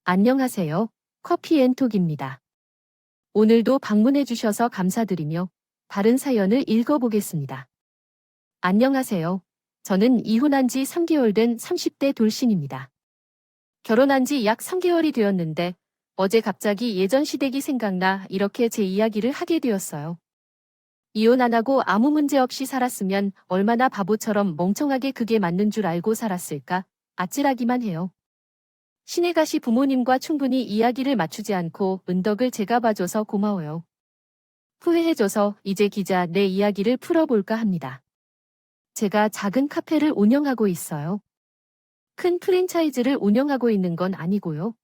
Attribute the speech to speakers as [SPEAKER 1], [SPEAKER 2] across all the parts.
[SPEAKER 1] 안녕하세요. 커피앤톡입니다. 오늘도 방문해 주셔서 감사드리며 다른 사연을 읽어보겠습니다. 안녕하세요. 저는 이혼한 지 3개월 된 30대 돌싱입니다. 결혼한 지 약 3개월이 되었는데 어제 갑자기 예전 시댁이 생각나 이렇게 제 이야기를 하게 되었어요. 이혼 안 하고 아무 문제 없이 살았으면 얼마나 바보처럼 멍청하게 그게 맞는 줄 알고 살았을까 아찔하기만 해요. 시내가시 부모님과 충분히 이야기를 맞추지 않고 은덕을 제가 봐줘서 고마워요. 후회해줘서 이제 기자 내 이야기를 풀어볼까 합니다. 제가 작은 카페를 운영하고 있어요. 큰 프랜차이즈를 운영하고 있는 건 아니고요.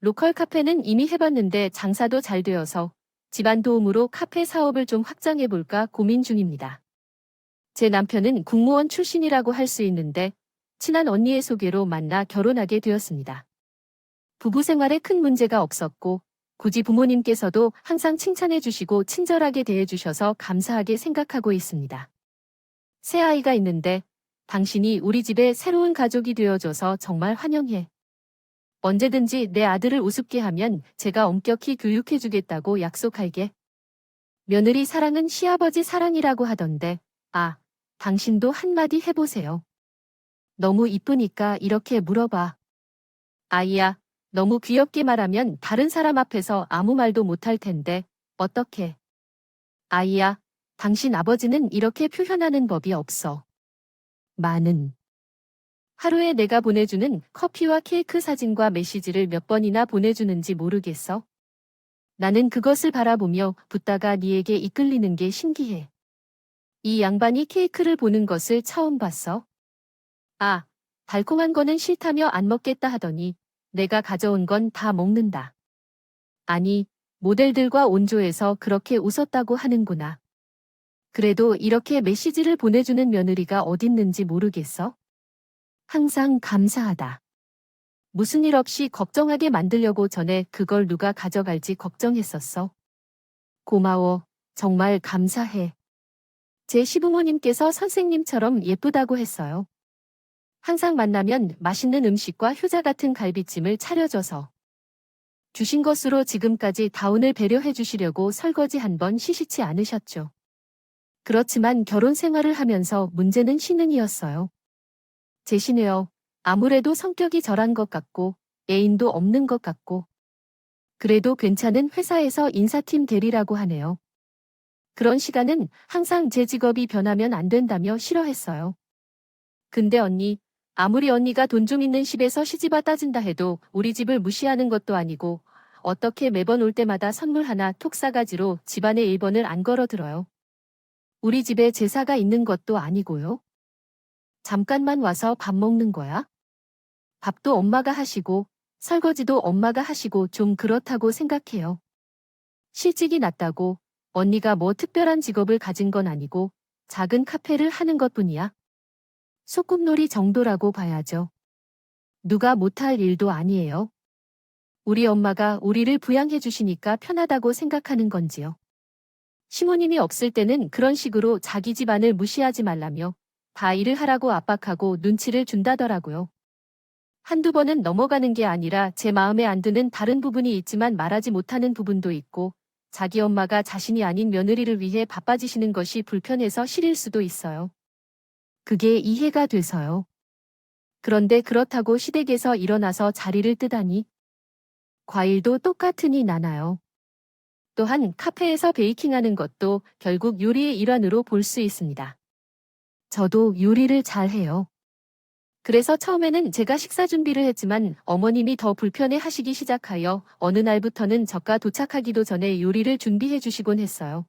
[SPEAKER 1] 로컬 카페는 이미 해봤는데 장사도 잘 되어서 집안 도움으로 카페 사업을 좀 확장해볼까 고민 중입니다. 제 남편은 국무원 출신이라고 할 수 있는데 친한 언니의 소개로 만나 결혼하게 되었습니다. 부부 생활에 큰 문제가 없었고 굳이 부모님께서도 항상 칭찬해 주시고 친절하게 대해 주셔서 감사하게 생각하고 있습니다. 새 아이가 있는데 당신이 우리 집에 새로운 가족이 되어줘서 정말 환영해. 언제든지 내 아들을 우습게 하면 제가 엄격히 교육해 주겠다고 약속할게. 며느리 사랑은 시아버지 사랑이라고 하던데 당신도 한마디 해보세요. 너무 이쁘니까 이렇게 물어봐. 아이야. 너무 귀엽게 말하면 다른 사람 앞에서 아무 말도 못할 텐데, 어떡해. 아이야, 당신 아버지는 이렇게 표현하는 법이 없어. 많은. 하루에 내가 보내주는 커피와 케이크 사진과 메시지를 몇 번이나 보내주는지 모르겠어. 나는 그것을 바라보며 붙다가 네에게 이끌리는 게 신기해. 이 양반이 케이크를 보는 것을 처음 봤어. 달콤한 거는 싫다며 안 먹겠다 하더니 내가 가져온 건 다 먹는다. 아니, 모델들과 온조해서 그렇게 웃었다고 하는구나. 그래도 이렇게 메시지를 보내주는 며느리가 어딨는지 모르겠어? 항상 감사하다. 무슨 일 없이 걱정하게 만들려고 전에 그걸 누가 가져갈지 걱정했었어. 고마워. 정말 감사해. 제 시부모님께서 선생님처럼 예쁘다고 했어요. 항상 만나면 맛있는 음식과 효자 같은 갈비찜을 차려줘서. 주신 것으로 지금까지 다운을 배려해 주시려고 설거지 한 번 시시치 않으셨죠. 그렇지만 결혼 생활을 하면서 문제는 신흥이었어요. 제 시내요. 아무래도 성격이 절한 것 같고 애인도 없는 것 같고 그래도 괜찮은 회사에서 인사팀 대리라고 하네요. 그런 시간은 항상 제 직업이 변하면 안 된다며 싫어했어요. 근데 언니, 아무리 언니가 돈 좀 있는 집에서 시집와 따진다 해도 우리 집을 무시하는 것도 아니고 어떻게 매번 올 때마다 선물 하나 톡 싸가지로 집안에 1번을 안 걸어들어요. 우리 집에 제사가 있는 것도 아니고요. 잠깐만 와서 밥 먹는 거야? 밥도 엄마가 하시고 설거지도 엄마가 하시고 좀 그렇다고 생각해요. 실직이 났다고 언니가 뭐 특별한 직업을 가진 건 아니고 작은 카페를 하는 것뿐이야. 소꿉놀이 정도라고 봐야죠. 누가 못할 일도 아니에요. 우리 엄마가 우리를 부양해 주시니까 편하다고 생각하는 건지요. 시모님이 없을 때는 그런 식으로 자기 집안을 무시하지 말라며 다 일을 하라고 압박하고 눈치를 준다더라고요. 한두 번은 넘어가는 게 아니라 제 마음에 안 드는 다른 부분이 있지만 말하지 못하는 부분도 있고 자기 엄마가 자신이 아닌 며느리를 위해 바빠지시는 것이 불편해서 싫을 수도 있어요. 그게 이해가 돼서요. 그런데 그렇다고 시댁에서 일어나서 자리를 뜨다니. 과일도 똑같으니 나나요. 또한 카페에서 베이킹하는 것도 결국 요리의 일환으로 볼 수 있습니다. 저도 요리를 잘해요. 그래서 처음에는 제가 식사 준비를 했지만 어머님이 더 불편해 하시기 시작하여 어느 날부터는 저가 도착하기도 전에 요리를 준비해 주시곤 했어요.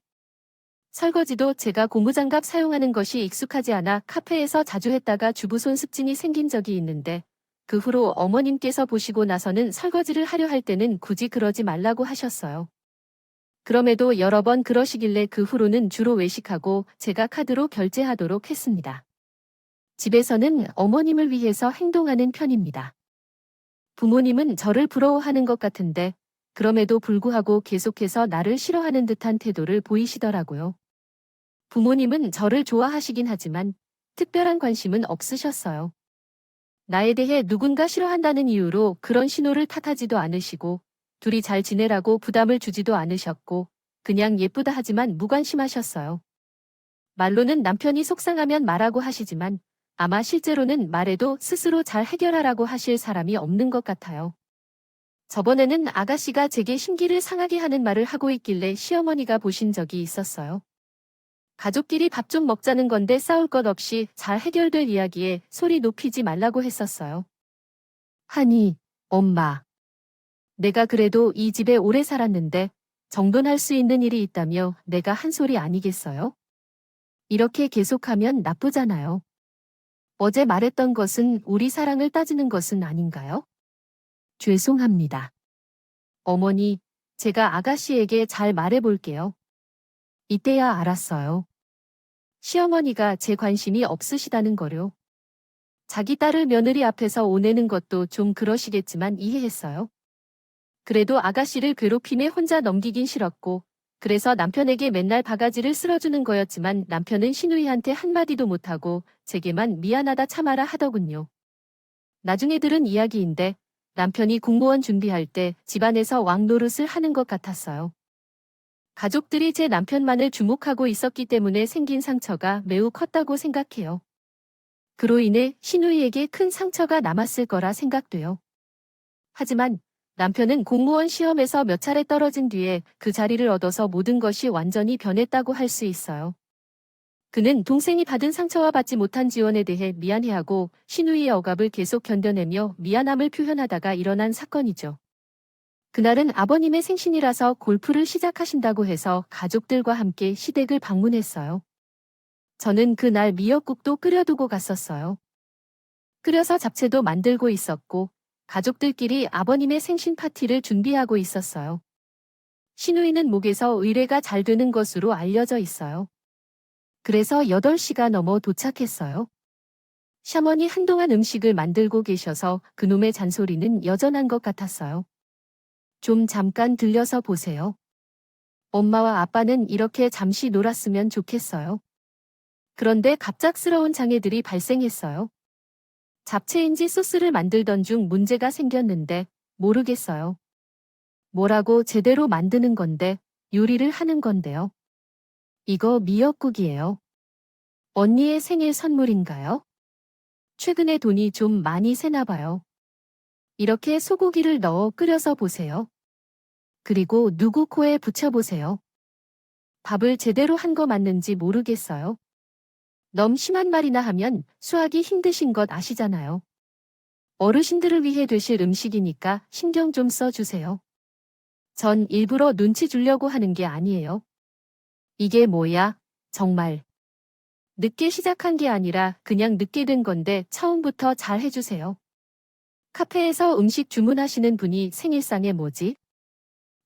[SPEAKER 1] 설거지도 제가 고무장갑 사용하는 것이 익숙하지 않아 카페에서 자주 했다가 주부손 습진이 생긴 적이 있는데 그 후로 어머님께서 보시고 나서는 설거지를 하려 할 때는 굳이 그러지 말라고 하셨어요. 그럼에도 여러 번 그러시길래 그 후로는 주로 외식하고 제가 카드로 결제하도록 했습니다. 집에서는 어머님을 위해서 행동하는 편입니다. 부모님은 저를 부러워하는 것 같은데 그럼에도 불구하고 계속해서 나를 싫어하는 듯한 태도를 보이시더라고요. 부모님은 저를 좋아하시긴 하지만 특별한 관심은 없으셨어요. 나에 대해 누군가 싫어한다는 이유로 그런 신호를 탓하지도 않으시고, 둘이 잘 지내라고 부담을 주지도 않으셨고, 그냥 예쁘다 하지만 무관심하셨어요. 말로는 남편이 속상하면 말하고 하시지만, 아마 실제로는 말해도 스스로 잘 해결하라고 하실 사람이 없는 것 같아요. 저번에는 아가씨가 제게 심기를 상하게 하는 말을 하고 있길래 시어머니가 보신 적이 있었어요. 가족끼리 밥 좀 먹자는 건데 싸울 것 없이 잘 해결될 이야기에 소리 높이지 말라고 했었어요. 하니, 엄마. 내가 그래도 이 집에 오래 살았는데 정돈할 수 있는 일이 있다며 내가 한 소리 아니겠어요? 이렇게 계속하면 나쁘잖아요. 어제 말했던 것은 우리 사랑을 따지는 것은 아닌가요? 죄송합니다. 어머니, 제가 아가씨에게 잘 말해볼게요. 이때야 알았어요. 시어머니가 제 관심이 없으시다는 거요. 자기 딸을 며느리 앞에서 오내는 것도 좀 그러시겠지만 이해했어요. 그래도 아가씨를 괴롭힘에 혼자 넘기긴 싫었고, 그래서 남편에게 맨날 바가지를 쓸어주는 거였지만 남편은 시누이한테 한마디도 못하고 제게만 미안하다 참아라 하더군요. 나중에 들은 이야기인데 남편이 공무원 준비할 때 집안에서 왕노릇을 하는 것 같았어요. 가족들이 제 남편만을 주목하고 있었기 때문에 생긴 상처가 매우 컸다고 생각해요. 그로 인해 시누이에게 큰 상처가 남았을 거라 생각돼요. 하지만 남편은 공무원 시험에서 몇 차례 떨어진 뒤에 그 자리를 얻어서 모든 것이 완전히 변했다고 할 수 있어요. 그는 동생이 받은 상처와 받지 못한 지원에 대해 미안해하고 시누이의 억압을 계속 견뎌내며 미안함을 표현하다가 일어난 사건이죠. 그날은 아버님의 생신이라서 골프를 시작하신다고 해서 가족들과 함께 시댁을 방문했어요. 저는 그날 미역국도 끓여두고 갔었어요. 끓여서 잡채도 만들고 있었고 가족들끼리 아버님의 생신 파티를 준비하고 있었어요. 시누이는 목에서 의뢰가 잘 되는 것으로 알려져 있어요. 그래서 8시가 넘어 도착했어요. 샤머니 한동안 음식을 만들고 계셔서 그놈의 잔소리는 여전한 것 같았어요. 좀 잠깐 들려서 보세요. 엄마와 아빠는 이렇게 잠시 놀았으면 좋겠어요. 그런데 갑작스러운 장애들이 발생했어요. 잡채인지 소스를 만들던 중 문제가 생겼는데 모르겠어요. 뭐라고 제대로 만드는 건데 요리를 하는 건데요. 이거 미역국이에요. 언니의 생일 선물인가요? 최근에 돈이 좀 많이 새나 봐요. 이렇게 소고기를 넣어 끓여서 보세요. 그리고 누구 코에 붙여보세요. 밥을 제대로 한 거 맞는지 모르겠어요. 너무 심한 말이나 하면 수하기 힘드신 것 아시잖아요. 어르신들을 위해 되실 음식이니까 신경 좀 써주세요. 전 일부러 눈치 주려고 하는 게 아니에요. 이게 뭐야, 정말. 늦게 시작한 게 아니라 그냥 늦게 된 건데 처음부터 잘 해주세요. 카페에서 음식 주문하시는 분이 생일상에 뭐지?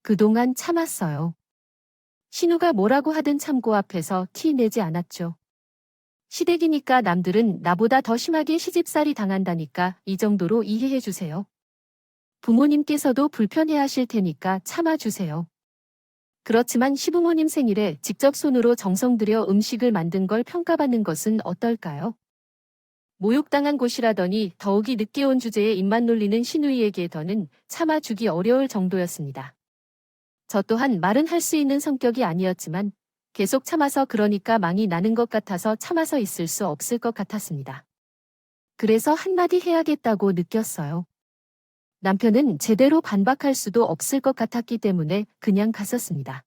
[SPEAKER 1] 그동안 참았어요. 신우가 뭐라고 하든 참고 앞에서 티 내지 않았죠. 시댁이니까 남들은 나보다 더 심하게 시집살이 당한다니까 이 정도로 이해해 주세요. 부모님께서도 불편해하실 테니까 참아주세요. 그렇지만 시부모님 생일에 직접 손으로 정성 들여 음식을 만든 걸 평가받는 것은 어떨까요? 모욕당한 곳이라더니 더욱이 늦게 온 주제에 입만 놀리는 시누이에게 더는 참아주기 어려울 정도였습니다. 저 또한 말은 할 수 있는 성격이 아니었지만 계속 참아서 그러니까 망이 나는 것 같아서 참아서 있을 수 없을 것 같았습니다. 그래서 한마디 해야겠다고 느꼈어요. 남편은 제대로 반박할 수도 없을 것 같았기 때문에 그냥 갔었습니다.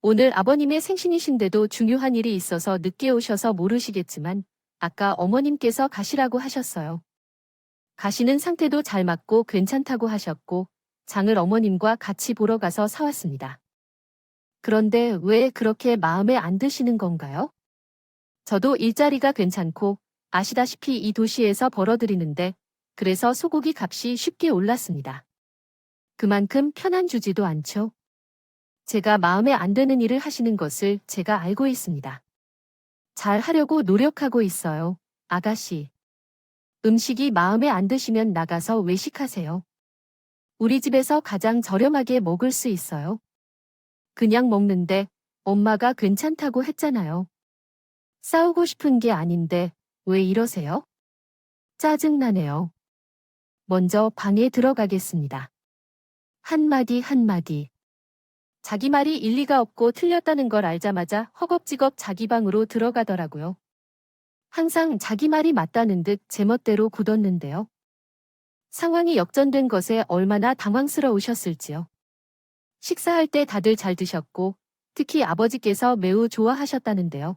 [SPEAKER 1] 오늘 아버님의 생신이신데도 중요한 일이 있어서 늦게 오셔서 모르시겠지만 아까 어머님께서 가시라고 하셨어요. 가시는 상태도 잘 맞고 괜찮다고 하셨고 장을 어머님과 같이 보러 가서 사왔습니다. 그런데 왜 그렇게 마음에 안 드시는 건가요? 저도 일자리가 괜찮고 아시다시피 이 도시에서 벌어들이는데 그래서 소고기 값이 쉽게 올랐습니다. 그만큼 편한 주지도 않죠. 제가 마음에 안 드는 일을 하시는 것을 제가 알고 있습니다. 잘 하려고 노력하고 있어요, 아가씨. 음식이 마음에 안 드시면 나가서 외식하세요. 우리 집에서 가장 저렴하게 먹을 수 있어요. 그냥 먹는데 엄마가 괜찮다고 했잖아요. 싸우고 싶은 게 아닌데 왜 이러세요? 짜증나네요. 먼저 방에 들어가겠습니다. 한마디 한마디. 자기 말이 일리가 없고 틀렸다는 걸 알자마자 허겁지겁 자기 방으로 들어가더라고요. 항상 자기 말이 맞다는 듯 제멋대로 굳었는데요. 상황이 역전된 것에 얼마나 당황스러우셨을지요. 식사할 때 다들 잘 드셨고 특히 아버지께서 매우 좋아하셨다는데요.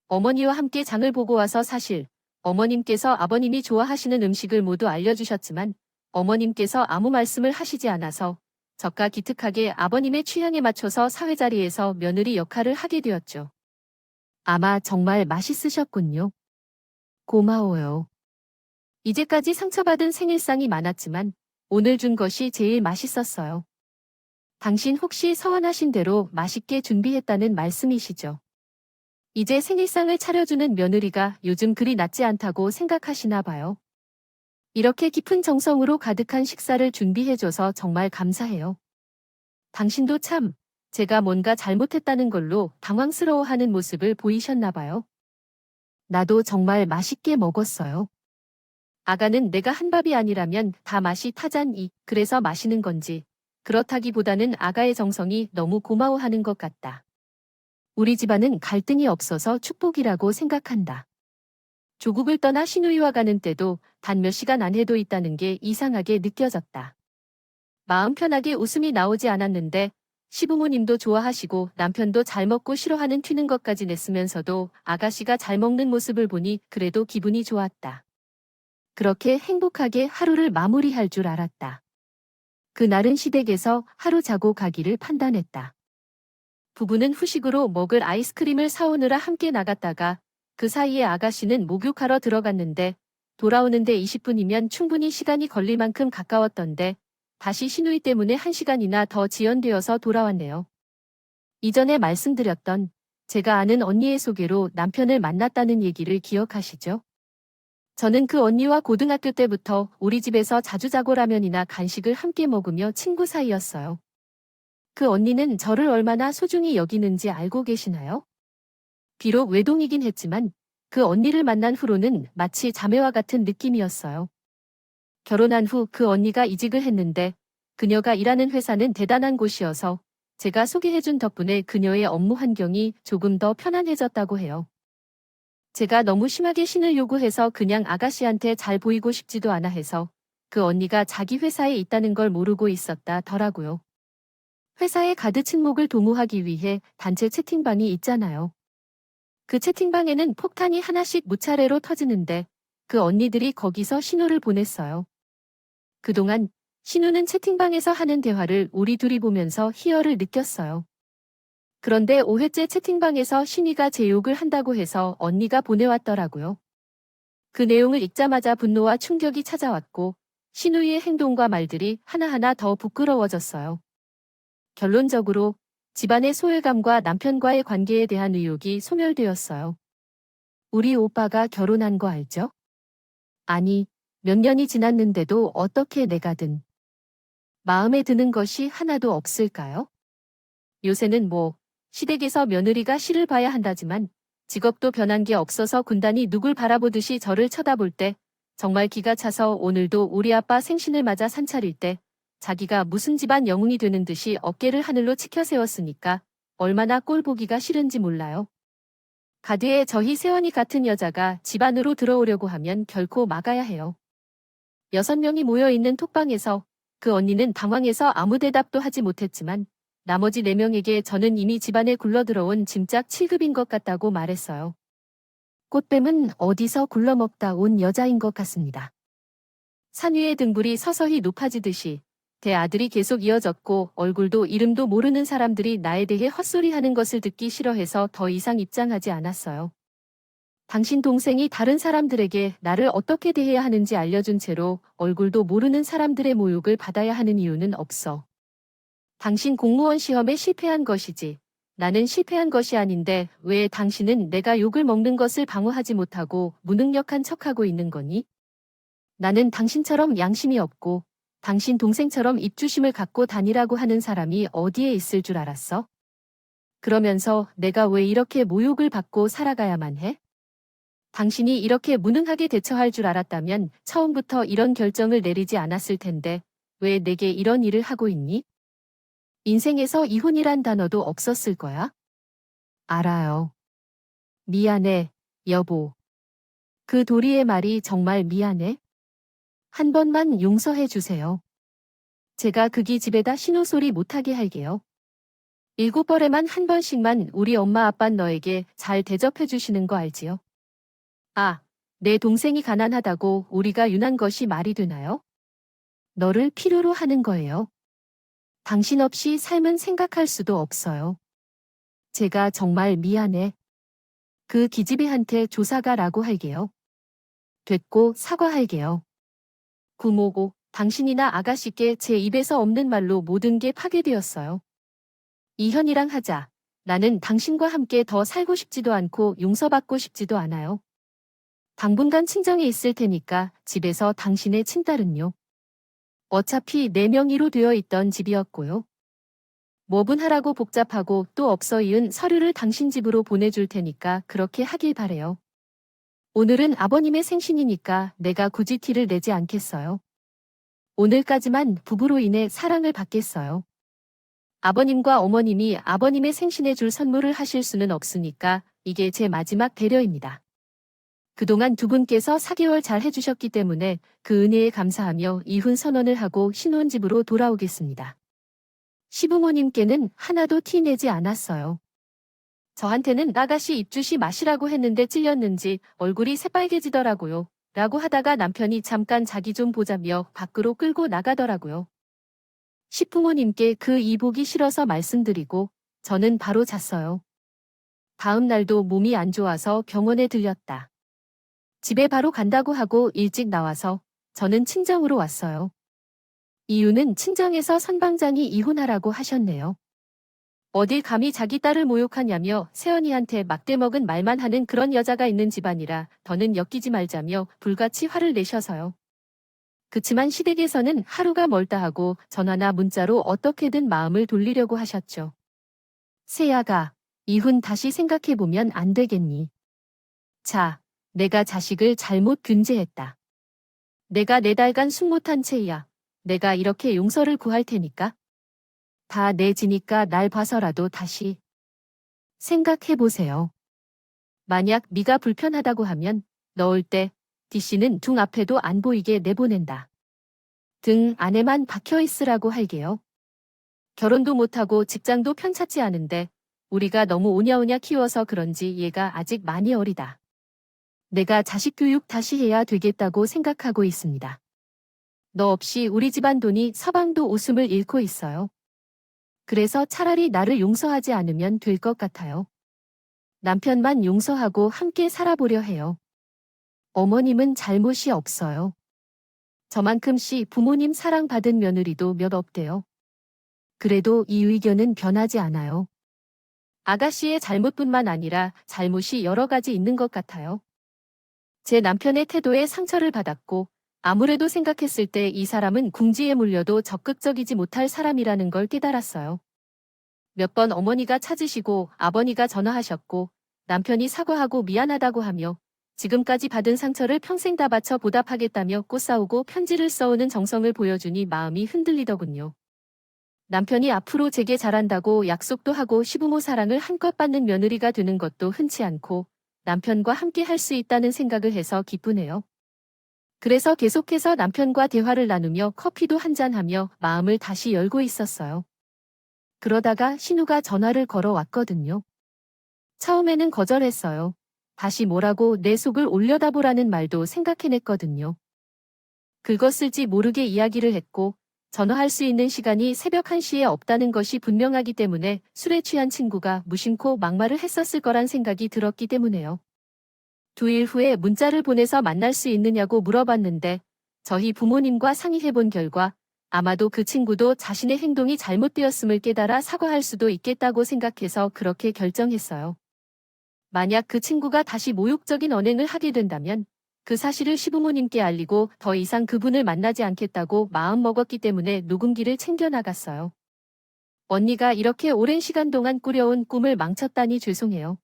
[SPEAKER 1] 어머니와 함께 장을 보고 와서 사실 어머님께서 아버님이 좋아하시는 음식을 모두 알려주셨지만 어머님께서 아무 말씀을 하시지 않아서 저가 기특하게 아버님의 취향에 맞춰서 사회자리에서 며느리 역할을 하게 되었죠. 아마 정말 맛있으셨군요. 고마워요. 이제까지 상처받은 생일상이 많았지만 오늘 준 것이 제일 맛있었어요. 당신 혹시 서원하신 대로 맛있게 준비했다는 말씀이시죠? 이제 생일상을 차려주는 며느리가 요즘 그리 낫지 않다고 생각하시나 봐요. 이렇게 깊은 정성으로 가득한 식사를 준비해줘서 정말 감사해요. 당신도 참, 제가 뭔가 잘못했다는 걸로 당황스러워하는 모습을 보이셨나 봐요. 나도 정말 맛있게 먹었어요. 아가는 내가 한 밥이 아니라면 다 맛이 타잖니, 그래서 마시는 건지, 그렇다기보다는 아가의 정성이 너무 고마워하는 것 같다. 우리 집안은 갈등이 없어서 축복이라고 생각한다. 조국을 떠나 시누이와 가는 때도 단 몇 시간 안에도 있다는 게 이상하게 느껴졌다. 마음 편하게 웃음이 나오지 않았는데 시부모님도 좋아하시고 남편도 잘 먹고 싫어하는 튀는 것까지 냈으면서도 아가씨가 잘 먹는 모습을 보니 그래도 기분이 좋았다. 그렇게 행복하게 하루를 마무리할 줄 알았다. 그날은 시댁에서 하루 자고 가기를 판단했다. 부부는 후식으로 먹을 아이스크림을 사오느라 함께 나갔다가 그 사이에 아가씨는 목욕하러 들어갔는데 돌아오는데 20분이면 충분히 시간이 걸릴 만큼 가까웠던데 다시 시누이 때문에 1시간이나 더 지연되어서 돌아왔네요. 이전에 말씀드렸던 제가 아는 언니의 소개로 남편을 만났다는 얘기를 기억하시죠? 저는 그 언니와 고등학교 때부터 우리 집에서 자주 자고 라면이나 간식을 함께 먹으며 친구 사이였어요. 그 언니는 저를 얼마나 소중히 여기는지 알고 계시나요? 비록 외동이긴 했지만 그 언니를 만난 후로는 마치 자매와 같은 느낌이었어요. 결혼한 후 그 언니가 이직을 했는데 그녀가 일하는 회사는 대단한 곳이어서 제가 소개해준 덕분에 그녀의 업무 환경이 조금 더 편안해졌다고 해요. 제가 너무 심하게 신을 요구해서 그냥 아가씨한테 잘 보이고 싶지도 않아 해서 그 언니가 자기 회사에 있다는 걸 모르고 있었다더라고요. 회사에 가드 친목을 도모하기 위해 단체 채팅방이 있잖아요. 그 채팅방에는 폭탄이 하나씩 무차례로 터지는데 그 언니들이 거기서 신호를 보냈어요. 그동안 신우는 채팅방에서 하는 대화를 우리 둘이 보면서 희열을 느꼈어요. 그런데 5회째 채팅방에서 신이가 제 욕을 한다고 해서 언니가 보내왔더라고요. 그 내용을 읽자마자 분노와 충격이 찾아왔고 신우의 행동과 말들이 하나하나 더 부끄러워졌어요. 결론적으로 집안의 소외감과 남편과의 관계에 대한 의욕이 소멸되었어요. 우리 오빠가 결혼한 거 알죠? 아니, 몇 년이 지났는데도 어떻게 내가든 마음에 드는 것이 하나도 없을까요? 요새는 시댁에서 며느리가 시를 봐야 한다지만 직업도 변한 게 없어서 군단이 누굴 바라보듯이 저를 쳐다볼 때 정말 기가 차서 오늘도 우리 아빠 생신을 맞아 산차릴 때 자기가 무슨 집안 영웅이 되는 듯이 어깨를 하늘로 치켜 세웠으니까 얼마나 꼴 보기가 싫은지 몰라요. 가드에 저희 세원이 같은 여자가 집안으로 들어오려고 하면 결코 막아야 해요. 6명이 모여있는 톡방에서 그 언니는 당황해서 아무 대답도 하지 못했지만 나머지 4명에게 저는 이미 집안에 굴러들어온 짐짝 7급인 것 같다고 말했어요. 꽃뱀은 어디서 굴러먹다 온 여자인 것 같습니다. 산 위의 등불이 서서히 높아지듯이 제 아들이 계속 이어졌고 얼굴도 이름도 모르는 사람들이 나에 대해 헛소리하는 것을 듣기 싫어해서 더 이상 입장하지 않았어요. 당신 동생이 다른 사람들에게 나를 어떻게 대해야 하는지 알려준 채로 얼굴도 모르는 사람들의 모욕을 받아야 하는 이유는 없어. 당신 공무원 시험에 실패한 것이지. 나는 실패한 것이 아닌데 왜 당신은 내가 욕을 먹는 것을 방어하지 못하고 무능력한 척하고 있는 거니? 나는 당신처럼 양심이 없고 당신 동생처럼 입주심을 갖고 다니라고 하는 사람이 어디에 있을 줄 알았어? 그러면서 내가 왜 이렇게 모욕을 받고 살아가야만 해? 당신이 이렇게 무능하게 대처할 줄 알았다면 처음부터 이런 결정을 내리지 않았을 텐데 왜 내게 이런 일을 하고 있니? 인생에서 이혼이란 단어도 없었을 거야? 알아요. 미안해, 여보. 그 도리의 말이 정말 미안해? 한 번만 용서해 주세요. 제가 그기 집에다 신호소리 못하게 할게요. 7벌에만 한 번씩만 우리 엄마 아빤 너에게 잘 대접해 주시는 거 알지요? 아, 내 동생이 가난하다고 우리가 유난 것이 말이 되나요? 너를 필요로 하는 거예요. 당신 없이 삶은 생각할 수도 없어요. 제가 정말 미안해. 그 기집애한테 조사가라고 할게요. 됐고 사과할게요. 구모고 당신이나 아가씨께 제 입에서 없는 말로 모든 게 파괴되었어요. 이현이랑 하자. 나는 당신과 함께 더 살고 싶지도 않고 용서받고 싶지도 않아요. 당분간 친정에 있을 테니까 집에서 당신의 친딸은요. 어차피 4명이로 되어 있던 집이었고요. 뭐분 하라고 복잡하고 또 없어 이은 서류를 당신 집으로 보내줄 테니까 그렇게 하길 바래요. 오늘은 아버님의 생신이니까 내가 굳이 티를 내지 않겠어요. 오늘까지만 부부로 인해 사랑을 받겠어요. 아버님과 어머님이 아버님의 생신에 줄 선물을 하실 수는 없으니까 이게 제 마지막 배려입니다. 그동안 두 분께서 4개월 잘 해주셨기 때문에 그 은혜에 감사하며 이혼 선언을 하고 신혼집으로 돌아오겠습니다. 시부모님께는 하나도 티 내지 않았어요. 저한테는 아가씨 입주시 마시라고 했는데 찔렸는지 얼굴이 새빨개지더라고요. 라고 하다가 남편이 잠깐 자기 좀 보자며 밖으로 끌고 나가더라고요. 시부모님께 그 이 보기 싫어서 말씀드리고 저는 바로 잤어요. 다음 날도 몸이 안 좋아서 병원에 들렸다. 집에 바로 간다고 하고 일찍 나와서 저는 친정으로 왔어요. 이유는 친정에서 선방장이 이혼하라고 하셨네요. 어딜 감히 자기 딸을 모욕하냐며 세연이한테 막대먹은 말만 하는 그런 여자가 있는 집안이라 더는 엮이지 말자며 불같이 화를 내셔서요. 그치만 시댁에서는 하루가 멀다 하고 전화나 문자로 어떻게든 마음을 돌리려고 하셨죠. 세야가, 이혼 다시 생각해보면 안 되겠니? 자, 내가 자식을 잘못 균제했다. 내가 4달간 숨 못한 채야. 내가 이렇게 용서를 구할 테니까. 다 내 지니까 날 봐서라도 다시 생각해보세요. 만약 네가 불편하다고 하면 넣을 때 D씨는 등 앞에도 안 보이게 내보낸다. 등 안에만 박혀있으라고 할게요. 결혼도 못하고 직장도 편찮지 않은데 우리가 너무 오냐오냐 키워서 그런지 얘가 아직 많이 어리다. 내가 자식 교육 다시 해야 되겠다고 생각하고 있습니다. 너 없이 우리 집안 돈이 서방도 웃음을 잃고 있어요. 그래서 차라리 나를 용서하지 않으면 될 것 같아요. 남편만 용서하고 함께 살아보려 해요. 어머님은 잘못이 없어요. 저만큼씩 부모님 사랑받은 며느리도 몇 없대요. 그래도 이 의견은 변하지 않아요. 아가씨의 잘못뿐만 아니라 잘못이 여러 가지 있는 것 같아요. 제 남편의 태도에 상처를 받았고 아무래도 생각했을 때 이 사람은 궁지에 물려도 적극적이지 못할 사람이라는 걸 깨달았어요. 몇 번 어머니가 찾으시고 아버니가 전화하셨고 남편이 사과하고 미안하다고 하며 지금까지 받은 상처를 평생 다 바쳐 보답하겠다며 꽃사오고 편지를 써오는 정성을 보여주니 마음이 흔들리더군요. 남편이 앞으로 제게 잘한다고 약속도 하고 시부모 사랑을 한껏 받는 며느리가 되는 것도 흔치 않고 남편과 함께 할 수 있다는 생각을 해서 기쁘네요. 그래서 계속해서 남편과 대화를 나누며 커피도 한잔하며 마음을 다시 열고 있었어요. 그러다가 신우가 전화를 걸어왔거든요. 처음에는 거절했어요. 다시 뭐라고 내 속을 올려다보라는 말도 생각해냈거든요. 긁었을지 모르게 이야기를 했고 전화할 수 있는 시간이 새벽 1시에 없다는 것이 분명하기 때문에 술에 취한 친구가 무심코 막말을 했었을 거란 생각이 들었기 때문에요. 2일 후에 문자를 보내서 만날 수 있느냐고 물어봤는데 저희 부모님과 상의해본 결과 아마도 그 친구도 자신의 행동이 잘못되었음을 깨달아 사과할 수도 있겠다고 생각해서 그렇게 결정했어요. 만약 그 친구가 다시 모욕적인 언행을 하게 된다면 그 사실을 시부모님께 알리고 더 이상 그분을 만나지 않겠다고 마음먹었기 때문에 녹음기를 챙겨나갔어요. 언니가 이렇게 오랜 시간 동안 꾸려온 꿈을 망쳤다니 죄송해요.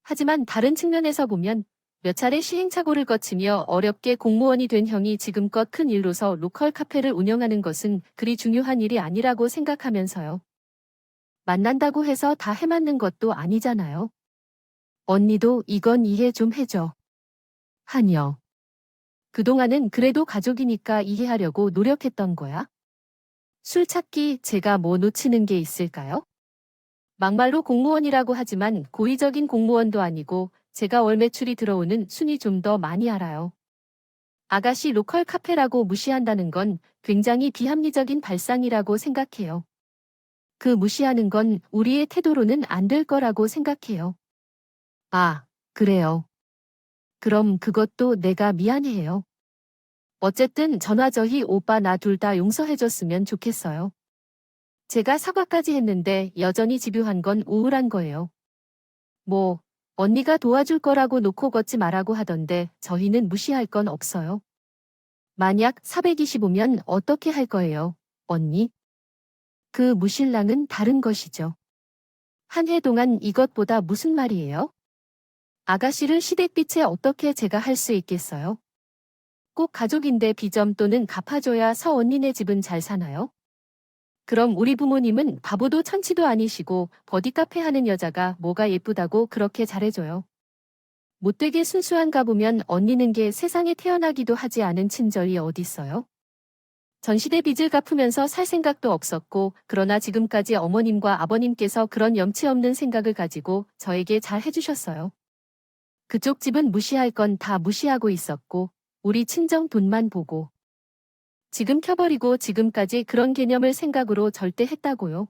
[SPEAKER 1] 하지만 다른 측면에서 보면 몇 차례 시행착오를 거치며 어렵게 공무원이 된 형이 지금껏 큰 일로서 로컬 카페를 운영하는 것은 그리 중요한 일이 아니라고 생각하면서요. 만난다고 해서 다 해맞는 것도 아니잖아요. 언니도 이건 이해 좀 해줘. 한여. 그동안은 그래도 가족이니까 이해하려고 노력했던 거야. 술 찾기 제가 뭐 놓치는 게 있을까요? 막말로 공무원이라고 하지만 고의적인 공무원도 아니고 제가 월 매출이 들어오는 순위 좀 더 많이 알아요. 아가씨 로컬 카페라고 무시한다는 건 굉장히 비합리적인 발상이라고 생각해요. 그 무시하는 건 우리의 태도로는 안 될 거라고 생각해요. 아, 그래요. 그럼 그것도 내가 미안해요. 어쨌든 전화저희 오빠 나 둘 다 용서해줬으면 좋겠어요. 제가 사과까지 했는데 여전히 집요한 건 우울한 거예요. 뭐, 언니가 도와줄 거라고 놓고 걷지 말라고 하던데 저희는 무시할 건 없어요. 만약 425면 어떻게 할 거예요, 언니? 그 무신랑은 다른 것이죠. 한 해 동안 이것보다 무슨 말이에요? 아가씨를 시댁빛에 어떻게 제가 할 수 있겠어요? 꼭 가족인데 비점 또는 갚아줘야 서언니네 집은 잘 사나요? 그럼 우리 부모님은 바보도 천치도 아니시고 버디카페 하는 여자가 뭐가 예쁘다고 그렇게 잘해줘요. 못되게 순수한 가보면 언니는 게 세상에 태어나기도 하지 않은 친절이 어딨어요? 전시대 빚을 갚으면서 살 생각도 없었고 그러나 지금까지 어머님과 아버님께서 그런 염치 없는 생각을 가지고 저에게 잘 해주셨어요. 그쪽 집은 무시할 건 다 무시하고 있었고 우리 친정 돈만 보고 지금 켜버리고 지금까지 그런 개념을 생각으로 절대 했다고요.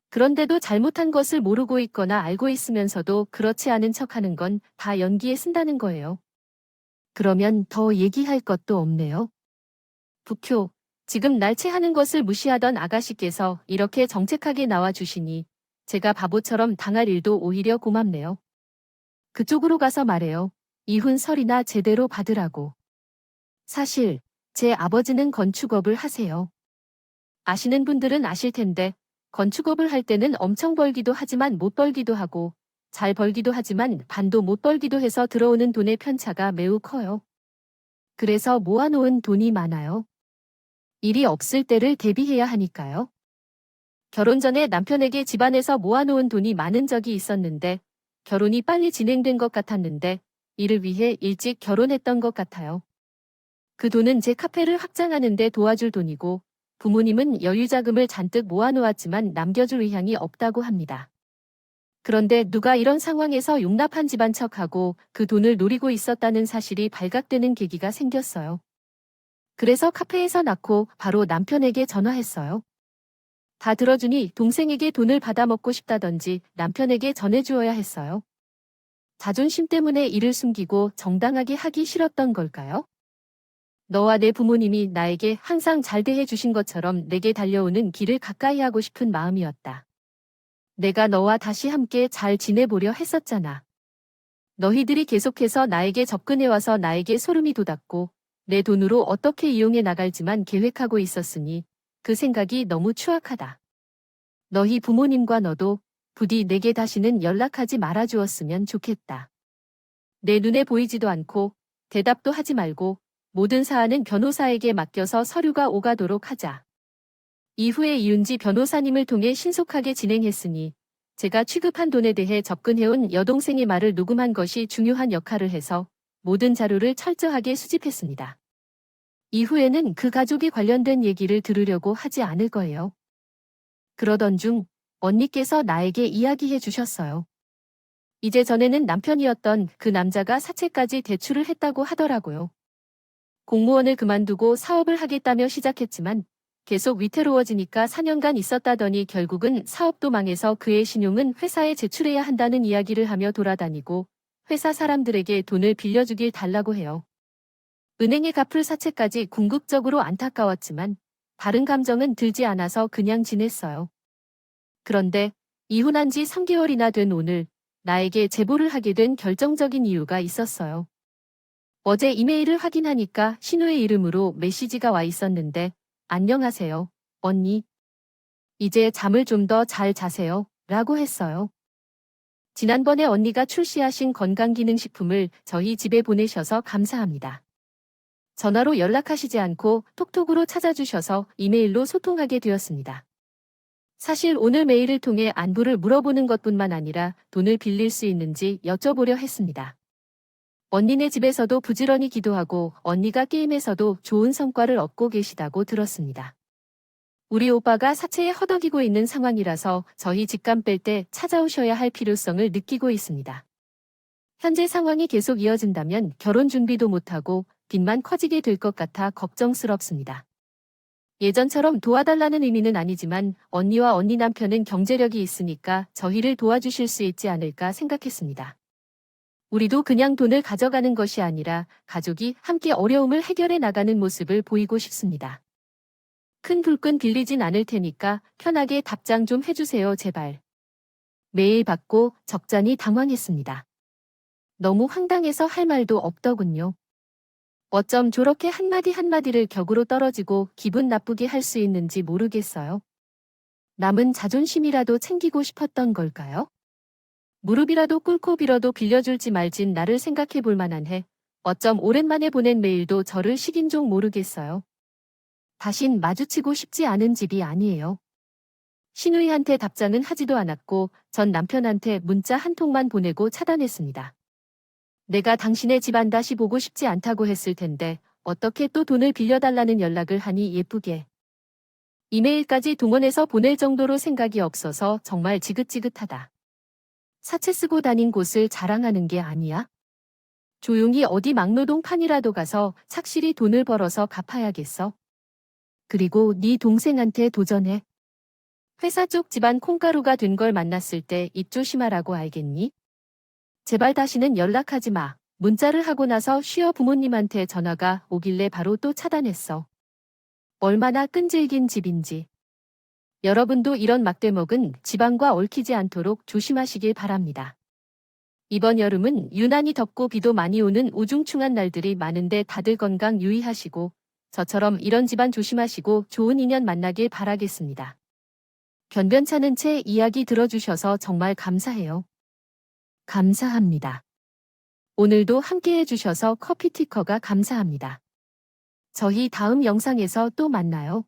[SPEAKER 1] 그런데도 잘못한 것을 모르고 있거나 알고 있으면서도 그렇지 않은 척하는 건 다 연기에 쓴다는 거예요. 그러면 더 얘기할 것도 없네요. 북효, 지금 날치하는 것을 무시하던 아가씨께서 이렇게 정책하게 나와주시니 제가 바보처럼 당할 일도 오히려 고맙네요. 그쪽으로 가서 말해요. 이혼 설이나 제대로 받으라고. 사실 제 아버지는 건축업을 하세요. 아시는 분들은 아실 텐데 건축업을 할 때는 엄청 벌기도 하지만 못 벌기도 하고 잘 벌기도 하지만 반도 못 벌기도 해서 들어오는 돈의 편차가 매우 커요. 그래서 모아놓은 돈이 많아요. 일이 없을 때를 대비해야 하니까요. 결혼 전에 남편에게 집안에서 모아놓은 돈이 많은 적이 있었는데 결혼이 빨리 진행된 것 같았는데 이를 위해 일찍 결혼했던 것 같아요. 그 돈은 제 카페를 확장하는 데 도와줄 돈이고 부모님은 여유자금을 잔뜩 모아놓았지만 남겨줄 의향이 없다고 합니다. 그런데 누가 이런 상황에서 용납한 집안 척하고 그 돈을 노리고 있었다는 사실이 발각되는 계기가 생겼어요. 그래서 카페에서 낳고 바로 남편에게 전화했어요. 다 들어주니 동생에게 돈을 받아먹고 싶다던지 남편에게 전해주어야 했어요. 자존심 때문에 일을 숨기고 정당하게 하기 싫었던 걸까요? 너와 내 부모님이 나에게 항상 잘 대해주신 것처럼 내게 달려오는 길을 가까이 하고 싶은 마음이었다. 내가 너와 다시 함께 잘 지내보려 했었잖아. 너희들이 계속해서 나에게 접근해와서 나에게 소름이 돋았고 내 돈으로 어떻게 이용해 나갈지만 계획하고 있었으니 그 생각이 너무 추악하다. 너희 부모님과 너도 부디 내게 다시는 연락하지 말아주었으면 좋겠다. 내 눈에 보이지도 않고 대답도 하지 말고 모든 사안은 변호사에게 맡겨서 서류가 오가도록 하자. 이후에 이윤지 변호사님을 통해 신속하게 진행했으니 제가 취급한 돈에 대해 접근해온 여동생의 말을 녹음한 것이 중요한 역할을 해서 모든 자료를 철저하게 수집했습니다. 이후에는 그 가족이 관련된 얘기를 들으려고 하지 않을 거예요. 그러던 중 언니께서 나에게 이야기해 주셨어요. 이제 전에는 남편이었던 그 남자가 사채까지 대출을 했다고 하더라고요. 공무원을 그만두고 사업을 하겠다며 시작했지만 계속 위태로워지니까 4년간 있었다더니 결국은 사업도 망해서 그의 신용은 회사에 제출해야 한다는 이야기를 하며 돌아다니고 회사 사람들에게 돈을 빌려주길 달라고 해요. 은행에 갚을 사채까지 궁극적으로 안타까웠지만 다른 감정은 들지 않아서 그냥 지냈어요. 그런데 이혼한 지 3개월이나 된 오늘 나에게 제보를 하게 된 결정적인 이유가 있었어요. 어제 이메일을 확인하니까 신우의 이름으로 메시지가 와 있었는데 안녕하세요, 언니. 이제 잠을 좀 더 잘 자세요. 라고 했어요. 지난번에 언니가 출시하신 건강기능식품을 저희 집에 보내셔서 감사합니다. 전화로 연락하시지 않고 톡톡으로 찾아주셔서 이메일로 소통하게 되었습니다. 사실 오늘 메일을 통해 안부를 물어보는 것뿐만 아니라 돈을 빌릴 수 있는지 여쭤보려 했습니다. 언니네 집에서도 부지런히 기도하고 언니가 게임에서도 좋은 성과를 얻고 계시다고 들었습니다. 우리 오빠가 사채에 허덕이고 있는 상황이라서 저희 집값 뺄 때 찾아오셔야 할 필요성을 느끼고 있습니다. 현재 상황이 계속 이어진다면 결혼 준비도 못하고 빚만 커지게 될 것 같아 걱정스럽습니다. 예전처럼 도와달라는 의미는 아니지만 언니와 언니 남편은 경제력이 있으니까 저희를 도와주실 수 있지 않을까 생각했습니다. 우리도 그냥 돈을 가져가는 것이 아니라 가족이 함께 어려움을 해결해 나가는 모습을 보이고 싶습니다. 큰 불끈 빌리진 않을 테니까 편하게 답장 좀 해주세요, 제발. 메일 받고 적잖이 당황했습니다. 너무 황당해서 할 말도 없더군요. 어쩜 저렇게 한마디 한마디를 격으로 떨어지고 기분 나쁘게 할 수 있는지 모르겠어요. 남은 자존심이라도 챙기고 싶었던 걸까요? 무릎이라도 꿇고 빌어도 빌려줄지 말진 나를 생각해 볼 만한 어쩜 오랜만에 보낸 메일도 저를 식인 종 모르겠어요. 다신 마주치고 싶지 않은 집이 아니에요. 신우이한테 답장은 하지도 않았고 전 남편한테 문자 한 통만 보내고 차단했습니다. 내가 당신의 집안 다시 보고 싶지 않다고 했을 텐데 어떻게 또 돈을 빌려달라는 연락을 하니 예쁘게. 이메일까지 동원해서 보낼 정도로 생각이 없어서 정말 지긋지긋하다. 사채 쓰고 다닌 곳을 자랑하는 게 아니야? 조용히 어디 막노동판이라도 가서 착실히 돈을 벌어서 갚아야겠어. 그리고 네 동생한테 도전해. 회사 쪽 집안 콩가루가 된 걸 만났을 때 입 조심하라고 알겠니? 제발 다시는 연락하지 마. 문자를 하고 나서 쉬어 부모님한테 전화가 오길래 바로 또 차단했어. 얼마나 끈질긴 집인지. 여러분도 이런 막대먹은 집안과 얽히지 않도록 조심하시길 바랍니다. 이번 여름은 유난히 덥고 비도 많이 오는 우중충한 날들이 많은데 다들 건강 유의하시고 저처럼 이런 집안 조심하시고 좋은 인연 만나길 바라겠습니다. 변변찮은 채 이야기 들어주셔서 정말 감사해요. 감사합니다. 오늘도 함께 해주셔서 커피 티커가 감사합니다. 저희 다음 영상에서 또 만나요.